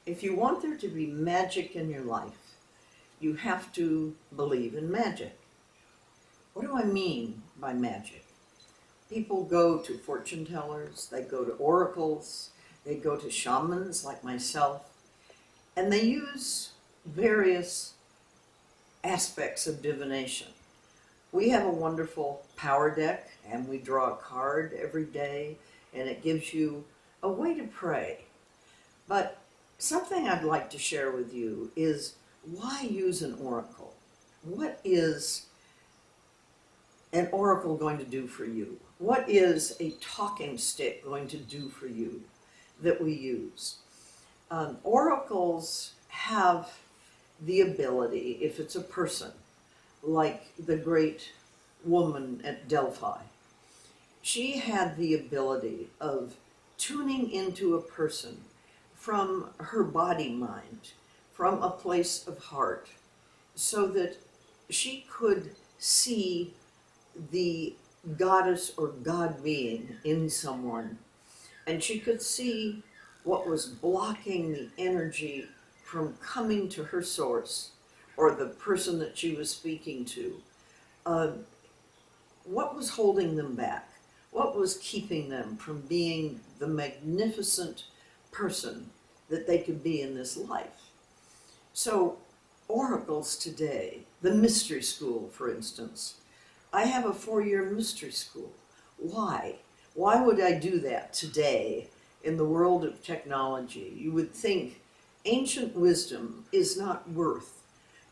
If you want there to be magic in your life, you have to believe in magic. What do I mean by magic? People go to fortune tellers, they go to oracles, they go to shamans like myself, and they use various aspects of divination. We have a wonderful power deck, and we draw a card every day, and it gives you a way to pray. But something I'd like to share with you is, why use an oracle? What is an oracle going to do for you? What is a talking stick going to do for you that we use? Oracles have the ability, if it's a person, like the great woman at Delphi, she had the ability of tuning into a person from her body mind, from a place of heart, so that she could see the goddess or god being in someone, and she could see what was blocking the energy from coming to her source or the person that she was speaking to. What was holding them back? What was keeping them from being the magnificent person that they could be in this life? So oracles today, the mystery school, for instance, I have a 4-year mystery school. Why? Why would I do that today in the world of technology? You would think ancient wisdom is not worth,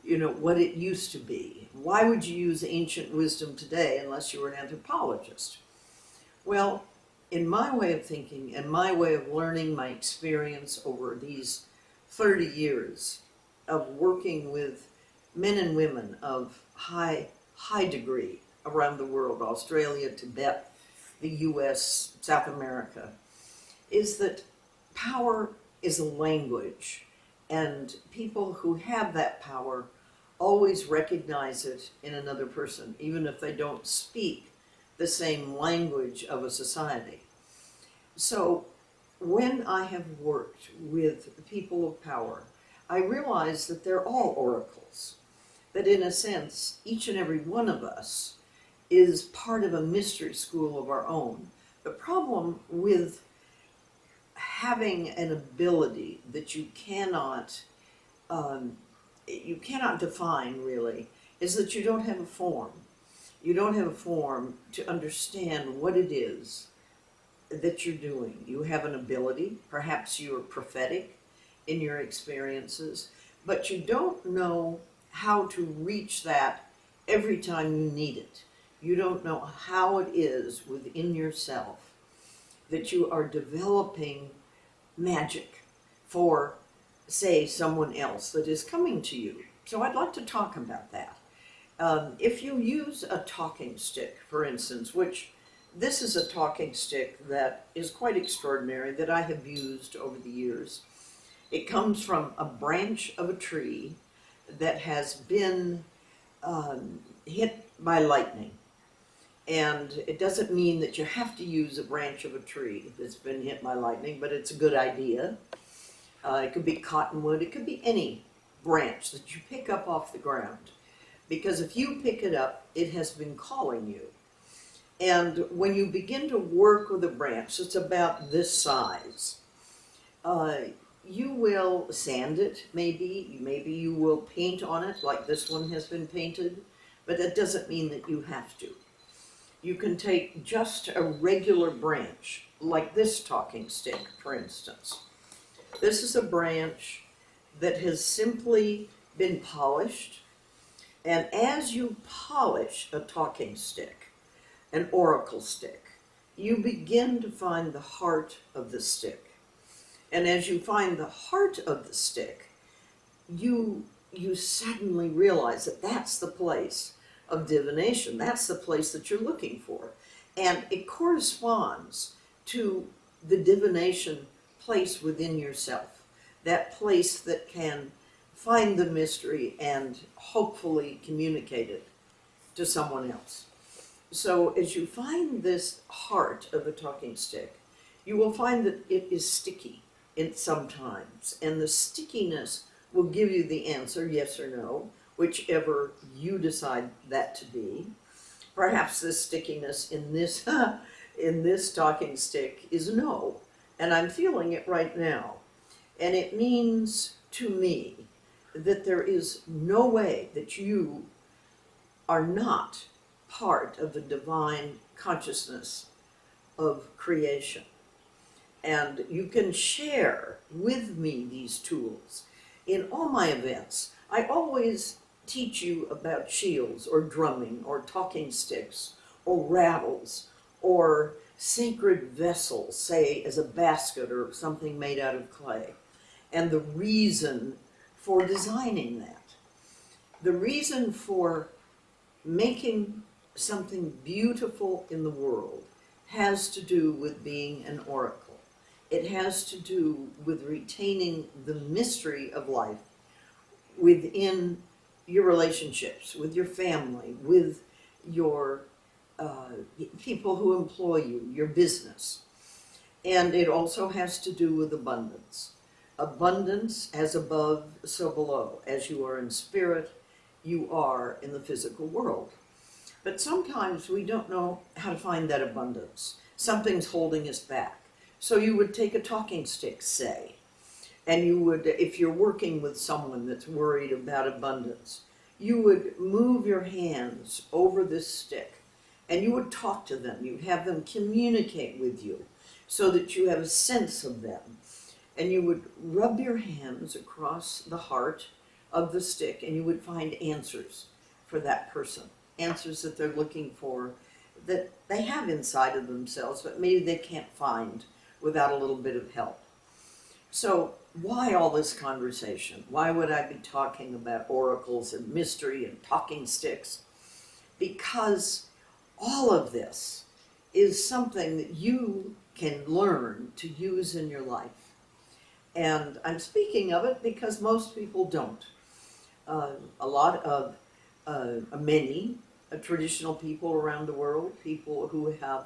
what it used to be. Why would you use ancient wisdom today unless you were an anthropologist? Well, in my way of thinking and my way of learning, my experience over these 30 years of working with men and women of high degree around the world, Australia, Tibet, the US, South America, is that power is a language, and people who have that power always recognize it in another person, even if they don't speak the same language of a society. So when I have worked with people of power, I realize that they're all oracles, that in a sense, each and every one of us is part of a mystery school of our own. The problem with having an ability that you cannot define really is that you don't have a form. You don't have a form to understand what it is that you're doing. You have an ability, perhaps you're prophetic in your experiences, but you don't know how to reach that every time you need it. You don't know how it is within yourself that you are developing magic for, say, someone else that is coming to you. So I'd like to talk about that. If you use a talking stick, for instance, which this is a talking stick that is quite extraordinary that I have used over the years. It comes from a branch of a tree that has been hit by lightning. And it doesn't mean that you have to use a branch of a tree that's been hit by lightning, but it's a good idea. It could be cottonwood, it could be any branch that you pick up off the ground. Because if you pick it up, it has been calling you. And when you begin to work with a branch that's about this size, you will sand it, maybe you will paint on it like this one has been painted, but that doesn't mean that you have to. You can take just a regular branch, like this talking stick, for instance. This is a branch that has simply been polished, and as you polish a talking stick, an oracle stick, you begin to find the heart of the stick. And as you find the heart of the stick, you suddenly realize that that's the place of divination. That's the place that you're looking for. And it corresponds to the divination place within yourself, that place that can find the mystery and hopefully communicate it to someone else. So as you find this heart of the talking stick, you will find that it is sticky. sometimes, and the stickiness will give you the answer, yes or no, whichever you decide that to be. Perhaps the stickiness in this in this talking stick is no, and I'm feeling it right now. And it means to me that there is no way that you are not part of the divine consciousness of creation. And you can share with me these tools. In all my events, I always teach you about shields or drumming or talking sticks or rattles or sacred vessels, say as a basket or something made out of clay, and the reason for designing that. The reason for making something beautiful in the world has to do with being an oracle. It has to do with retaining the mystery of life within your relationships, with your family, with your people who employ you, your business. And it also has to do with abundance. Abundance, as above, so below. As you are in spirit, you are in the physical world. But sometimes we don't know how to find that abundance. Something's holding us back. So you would take a talking stick, say, and you would, if you're working with someone that's worried about abundance, you would move your hands over this stick and you would talk to them. You'd have them communicate with you so that you have a sense of them. And you would rub your hands across the heart of the stick and you would find answers for that person. Answers that they're looking for, that they have inside of themselves, but maybe they can't find without a little bit of help. So why all this conversation? Why would I be talking about oracles and mystery and talking sticks? Because all of this is something that you can learn to use in your life. And I'm speaking of it because most people don't. Many traditional people around the world, people who have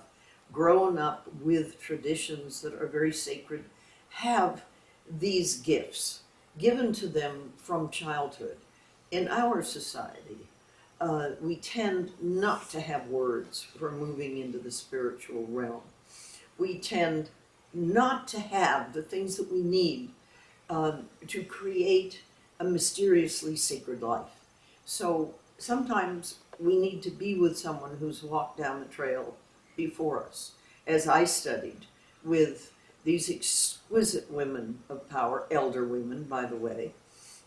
grown up with traditions that are very sacred, have these gifts given to them from childhood. In our society, we tend not to have words for moving into the spiritual realm. We tend not to have the things that we need to create a mysteriously sacred life. So sometimes we need to be with someone who's walked down the trail before us. As I studied with these exquisite women of power, elder women, by the way,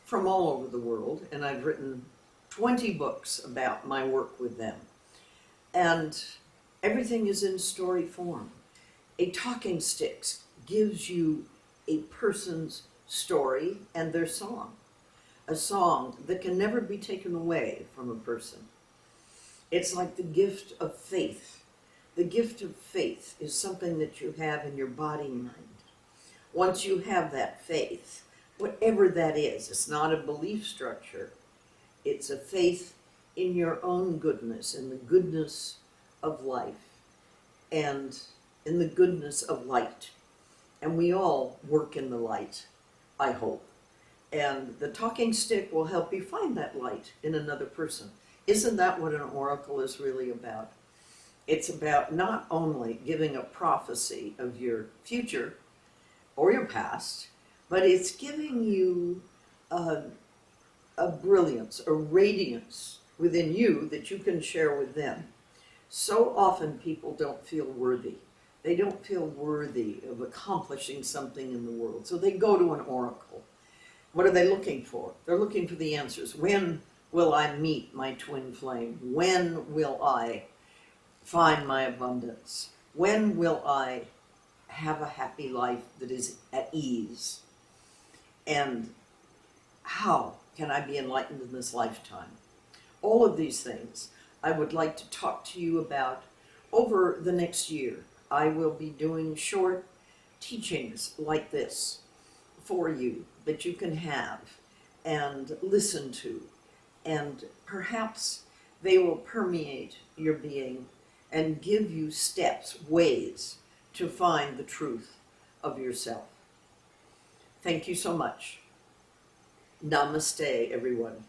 from all over the world, and I've written 20 books about my work with them. And everything is in story form. A talking stick gives you a person's story and their song. A song that can never be taken away from a person. It's like the gift of faith. The gift of faith is something that you have in your body and mind. Once you have that faith, whatever that is, it's not a belief structure. It's a faith in your own goodness, in the goodness of life, and in the goodness of light. And we all work in the light, I hope. And the talking stick will help you find that light in another person. Isn't that what an oracle is really about? It's about not only giving a prophecy of your future or your past, but it's giving you a brilliance, a radiance within you that you can share with them. So often people don't feel worthy. They don't feel worthy of accomplishing something in the world. So they go to an oracle. What are they looking for? They're looking for the answers. When will I meet my twin flame? When will I find my abundance? When will I have a happy life that is at ease? And how can I be enlightened in this lifetime? All of these things I would like to talk to you about over the next year. I will be doing short teachings like this for you that you can have and listen to, and perhaps they will permeate your being and give you steps, ways to find the truth of yourself. Thank you so much. Namaste, everyone.